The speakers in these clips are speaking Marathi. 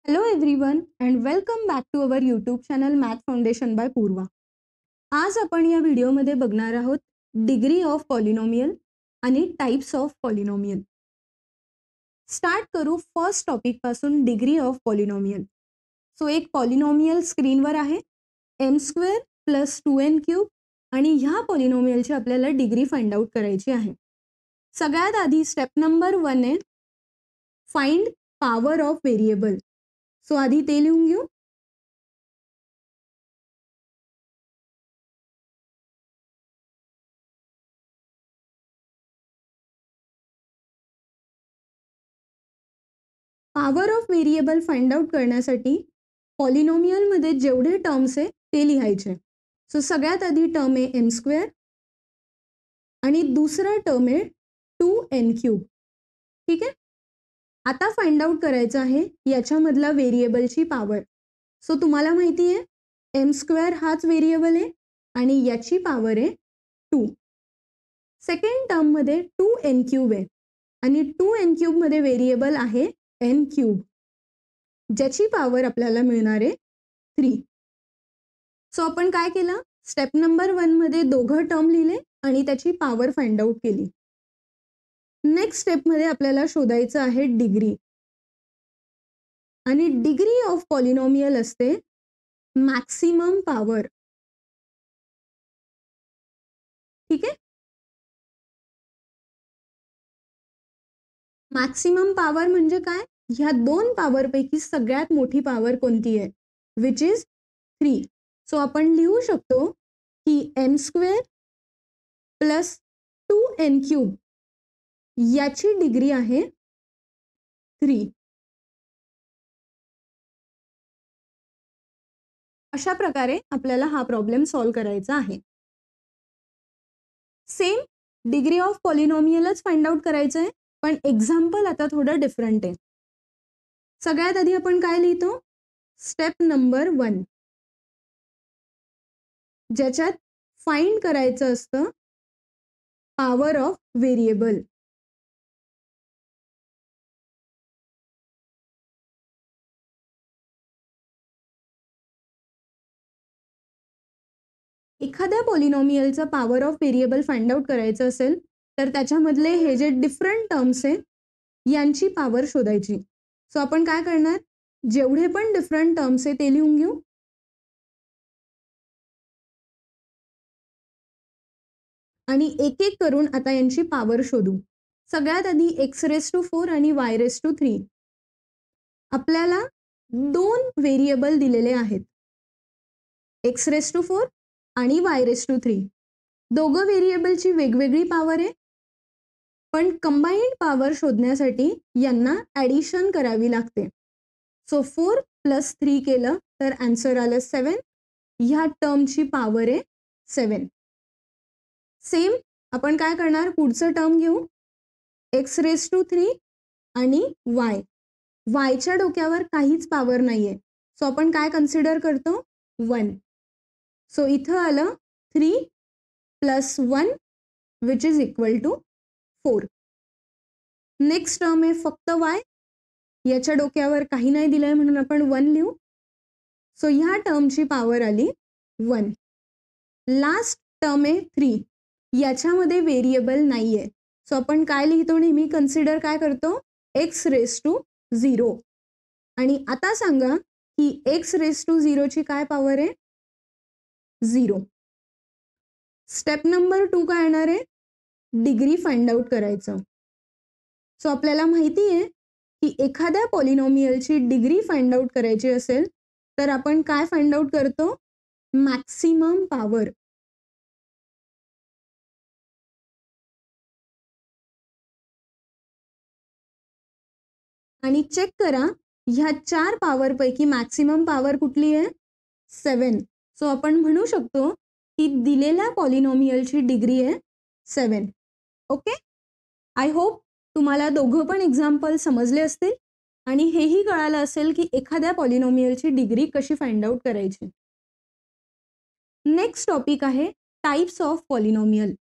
Hello everyone and welcome back to our YouTube channel Math Foundation by Purva. आज आपण या व्हिडिओमध्ये बघणार आहोत डिग्री ऑफ पॉलिनोमियल आणि टाइप्स ऑफ पॉलिनोमियल. स्टार्ट करू फर्स्ट टॉपिक पासून डिग्री ऑफ पॉलिनोमियल. सो एक पॉलिनोमियल स्क्रीनवर आहे m² + 2n³ आणि ह्या पॉलिनोमियलची आपल्याला डिग्री फाइंड आउट करायची आहे. सगळ्यात आधी स्टेप नंबर 1 आहे find power of variable. So आधी ते लिहून घेऊ. Power of variable find out करण्यासाठी पॉलिनोमियलमध्ये जेवढे टर्म्स आहे ते लिहायचे. सो सगळ्यात आधी टर्म आहे m² आणि दुसरा टर्म आहे 2n³. ठीक आहे. आता फाइंड आउट करायचं आहे याच्यामधला व्हेरिएबलची पॉवर. सो तुम्हाला माहिती आहे m² हाच व्हेरिएबल आहे आणि याची पॉवर आहे 2. सेकंड टर्म मध्ये 2n³ आहे आणि 2n³ मध्ये व्हेरिएबल आहे n³, ज्याची पॉवर आपल्याला मिळणार आहे 3. सो आपण काय केलं, स्टेप नंबर 1 मध्ये दोघं टर्म लिहिले आणि त्याची पॉवर फाइंड आउट केली. नेक्स्ट स्टेप मध्ये आपल्याला शोधायचं आहे डिग्री. आणि डिग्री ऑफ पॉलिनोमियल असते मॅक्सिमम पॉवर. ठीक आहे. मॅक्सिमम पॉवर म्हणजे काय, ह्या दोन पॉवर पैकी सगळ्यात मोठी पॉवर कोणती आहे, विच इज 3. सो आपण लिहू शकतो की m² + 2n³ याची डिग्री आहे 3. अशा प्रकारे आपल्याला हा प्रॉब्लेम सॉल्व करायचा आहे. सेम डिग्री ऑफ पॉलिनोमियलच फाइंड आउट करायचं आहे, पण एक्झाम्पल आता थोडं डिफरंट आहे. सगळ्यात आधी आपण काय लिहितो, स्टेप नंबर 1 ज्याच्यात फाइंड करायचं असतं पॉवर ऑफ व्हेरिएबल. एखाद्या पॉलिनोमियलचा power of variable find out करायचं असेल तर त्याच्यामधले हे जे डिफरंट टर्म्स आहे यांची पॉवर शोधायची. सो आपण काय करणार, जेवढे पण डिफरंट टर्म्स आहे ते लिहून घेऊ. आणि एक एक करून आता यांची पॉवर शोधू. सगळ्यात आधी x⁴ आणि y⁴. आपल्याला दोन व्हेरिएबल दिलेले आहेत, x⁴ आणि y⁴. दोघं व्हेरिएबलची वेगवेगळी पॉवर आहे, पण कंबाइंड पॉवर शोधण्यासाठी यांना ॲडिशन करावी लागते. सो 4 + 3 केलं तर आन्सर आलं 7. ह्या टर्मची पॉवर आहे 7. सेम आपण काय करणार, पुढचं टर्म घेऊ x⁴ आणि yच्या डोक्यावर काहीच पॉवर नाहीये. सो आपण काय कन्सिडर करतो, 1. सो इथं आलं 3 + 1 which is equal to 4. Next term आहे फक्त y, याच्या डोक्यावर काही नाही दिलंय म्हणून आपण 1 लिहू. सो ह्या टर्मची पॉवर आली 1. लास्ट टर्म आहे 3, याच्यामध्ये व्हेरिएबल नाहीये. सो आपण काय लिहितो, नेहमी कन्सिडर काय करतो, x⁴. आणि आता सांगा की x⁴ ची काय पॉवर आहे, 0. स्टेप नंबर 2 काय येणार आहे, डिग्री फाइंड आउट करायचं. सो आपल्याला माहिती आहे की एखाद्या पॉलिनोमियलची डिग्री फाइंड आउट करायची असेल तर आपण काय फाइंड आउट करतो, मॅक्सिमम पॉवर. आणि चेक करा ह्या 4 पॉवर पैकी मॅक्सिमम पॉवर कुठली आहे, 7. सो आपण म्हणू शकतो की दिलेल्या पॉलिनोमियलची डिग्री आहे 7. ओके. आय होप तुम्हाला दोघं पण एक्झाम्पल समजले असतील आणि हेही कळालं असेल की एखाद्या पॉलिनोमियलची डिग्री कशी फाइंड आउट करायची. नेक्स्ट टॉपिक आहे टाइप्स ऑफ पॉलिनोमियल.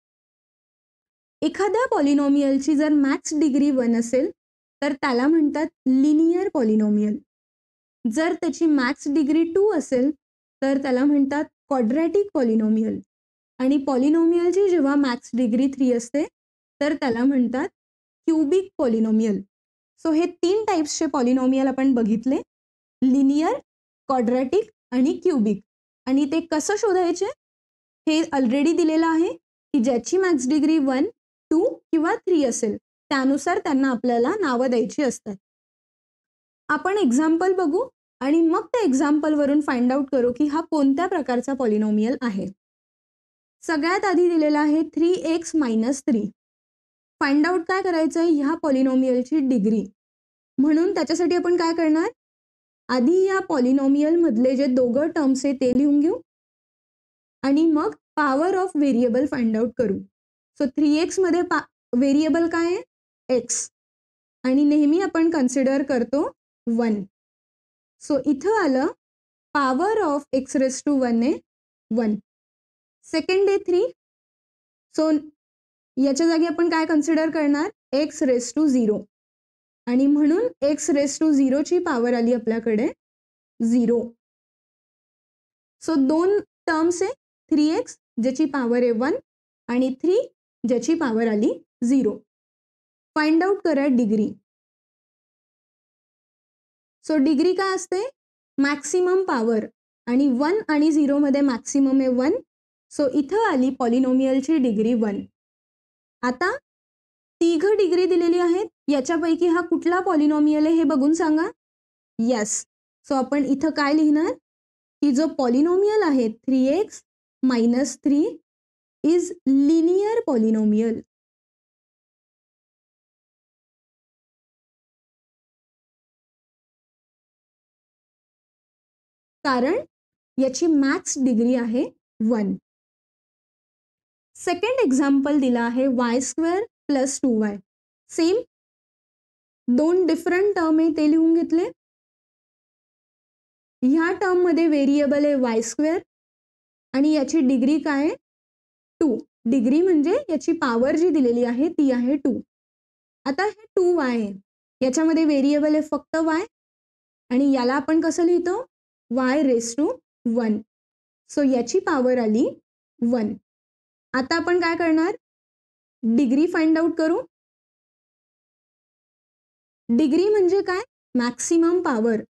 एखाद्या पॉलिनोमियलची जर मॅक्स डिग्री 1 असेल तर त्याला म्हणतात लिनियर पॉलिनोमियल. जर त्याची मॅक्स डिग्री 2 असेल तर त्याला म्हणतात क्वाड्रॅटिक पॉलिनोमियल, आणि पॉलिनोमियलची जेव्हा मॅक्स डिग्री 3 असते तर त्याला म्हणतात क्युबिक पॉलिनोमियल. सो हे 3 टाइप्सचे पॉलिनोमियल आपण बघितले, लिनियर, क्वाड्रॅटिक आणि क्युबिक. आणि ते कसं शोधायचे हे ऑलरेडी दिलेलं आहे की ज्याची मॅक्स डिग्री 1, 2 किंवा 3 असेल त्यानुसार त्यांना आपल्याला नावं द्यायची असतात. आपण एक्झाम्पल बघू आणि मग त्या एक्झाम्पलवरून फाइंड आउट करू की हा कोणत्या प्रकारचा पॉलिनोमियल आहे. सगळ्यात आधी दिलेला आहे 3x - 3. फाइंड आउट काय करायचं आहे, ह्या पॉलिनोमियलची डिग्री. म्हणून त्याच्यासाठी आपण काय करणार, आधी या पॉलिनोमियल मधले जे दोघं टर्म्स आहे ते लिहून घेऊ आणि मग power of variable find out करू. सो 3x मध्ये व्हेरिएबल काय आहे, x, आणि नेहमी आपण कन्सिडर करतो 1. सो इथं आलं पॉवर ऑफ x⁻1 आहे 1. सेकंड आहे 3. सो याच्या जागी आपण काय कन्सिडर करणार, x⁻0, आणि म्हणून x⁻0 ची पॉवर आली आपल्याकडे 0. सो 2 टर्म्स आहे, 3x ज्याची पॉवर आहे 1 आणि 3 ज्याची पॉवर आली 0. फाइंड आउट करा डिग्री. सो डिग्री काय असते, मॅक्सिमम पॉवर, आणि 1 आणि 0 मध्ये मॅक्सिमम आहे 1. सो इथं आली पॉलिनोमियलची डिग्री 1. आता तिघ डिग्री दिलेली आहेत, याच्यापैकी हा कुठला पॉलिनोमियल आहे हे बघून सांगा. यस. सो आपण इथं काय लिहिणार की जो पॉलिनोमियल आहे 3x - 3 इज लिनियर पॉलिनोमियल. कारण याची मॅक्स डिग्री आहे 1. सेकंड एक्झाम्पल दिला आहे y² + 2y. Same 2 different term आहे ते लिहून घेतले. ह्या टर्म मध्ये व्हेरिएबल आहे y² आणि याची डिग्री काय आहे 2. डिग्री म्हणजे याची पॉवर जी दिलेली आहे ती आहे 2. आता हे 2y आहे, याच्यामध्ये व्हेरिएबल आहे फक्त y, आणि याला आपण कसं लिहितो, y⁻1. सो याची पॉवर आली 1. आता आपण काय करणार, डिग्री फाइंड आउट करू. डिग्री म्हणजे काय, मॅक्सिमम पॉवर.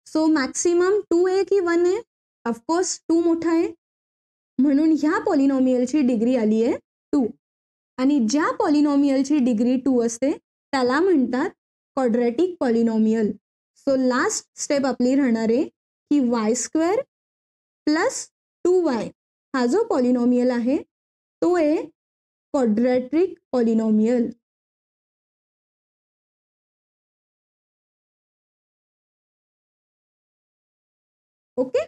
सो मॅक्सिमम 2 आहे की 1 आहे, ऑफकोर्स 2 मोठा आहे, म्हणून ह्या पॉलिनोमियलची डिग्री आली आहे 2. आणि ज्या पॉलिनोमियलची डिग्री 2 असते त्याला म्हणतात quadratic polynomial. So last step आपली राहणार आहे की y² + 2y हा जो पॉलिनोमियल आहे तो आहे क्वाड्रॅटिक पॉलिनोमियल. ओके.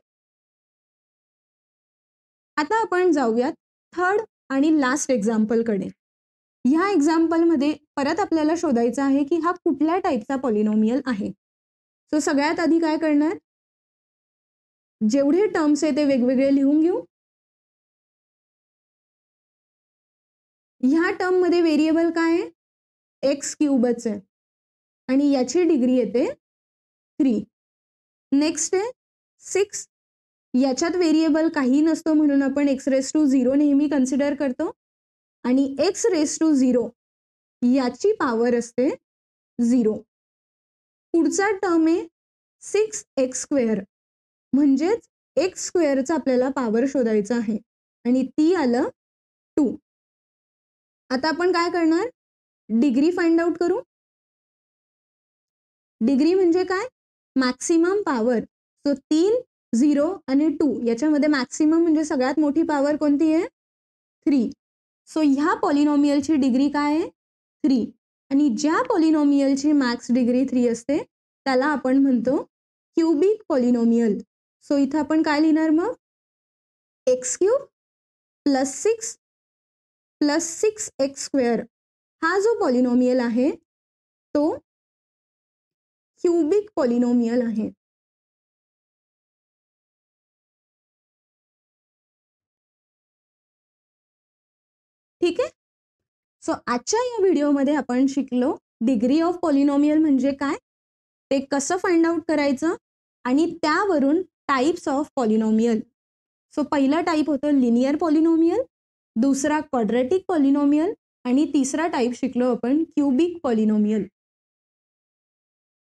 आता आपण जाऊयात थर्ड आणि लास्ट एक्झाम्पलकडे. ह्या एक्झाम्पलमध्ये परत आपल्याला शोधायचं आहे की हा कुठल्या टाईपचा पॉलिनोमियल आहे. सो सगळ्यात आधी काय करणार, जेवढे टर्म्स आहे ते वेगवेगळे लिहून घेऊ. ह्या टर्म मध्ये व्हेरिएबल काय आहे, x³ आहे आणि याची डिग्री येते 3. नेक्स्ट आहे 6. याच्यात व्हेरिएबल काही नसतो म्हणून आपण x⁻0 नेहमी कन्सिडर करतो, आणि x⁻0 याची पॉवर असते 0. पुढचा टर्म आहे 6x², म्हणजेच x² आपल्याला पॉवर शोधायचा आहे आणि ती आलं 2. आता आपण काय करणार, डिग्री फाइंड आउट करू. डिग्री म्हणजे काय, मॅक्सिमम पॉवर. सो 3, 0 आणि 2 याच्यामध्ये मॅक्सिमम म्हणजे सगळ्यात मोठी पॉवर कोणती आहे, 3. सो ह्या पॉलिनोमियलची डिग्री काय आहे 3, आणि ज्या पॉलिनोमियलची मॅक्स डिग्री 3 असते त्याला आपण म्हणतो क्युबिक पॉलिनोमियल. सो इथं आपण काय लिहिणार मग, x³ + 6 + 6x² हा जो पॉलिनोमियल आहे तो क्युबिक पॉलिनोमियल आहे. ठीक आहे. सो आजच्या या व्हिडिओमध्ये आपण शिकलो डिग्री ऑफ पॉलिनोमियल म्हणजे काय, ते कसं फाइंड आउट करायचं, आणि त्यावरून टाईप्स ऑफ पॉलिनॉमियल. सो पहिला टाईप होतं लिनियर पॉलिनॉमियल, दुसरा क्वाड्रॅटिक पॉलिनॉमियल आणि तिसरा टाईप शिकलो आपण क्युबिक पॉलिनॉमियल.